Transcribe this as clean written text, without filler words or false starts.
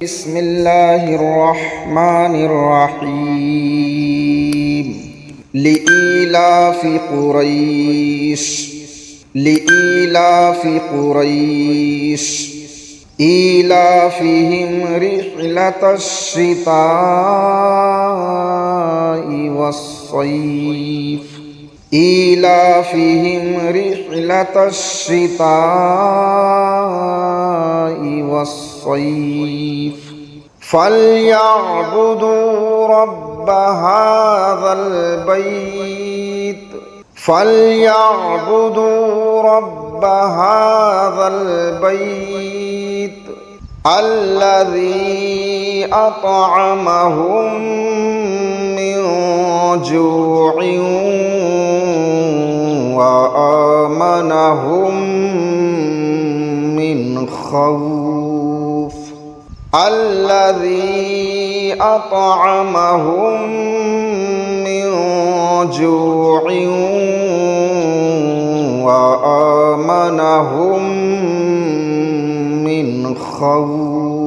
بسم الله الرحمن الرحيم لإيلاف قريش إيلافهم رحلة الشتاء والصيف فليعبدوا رب هذا البيت الذي أطعمهم من جوع وآمنهم من خوف وآمنهم من خوف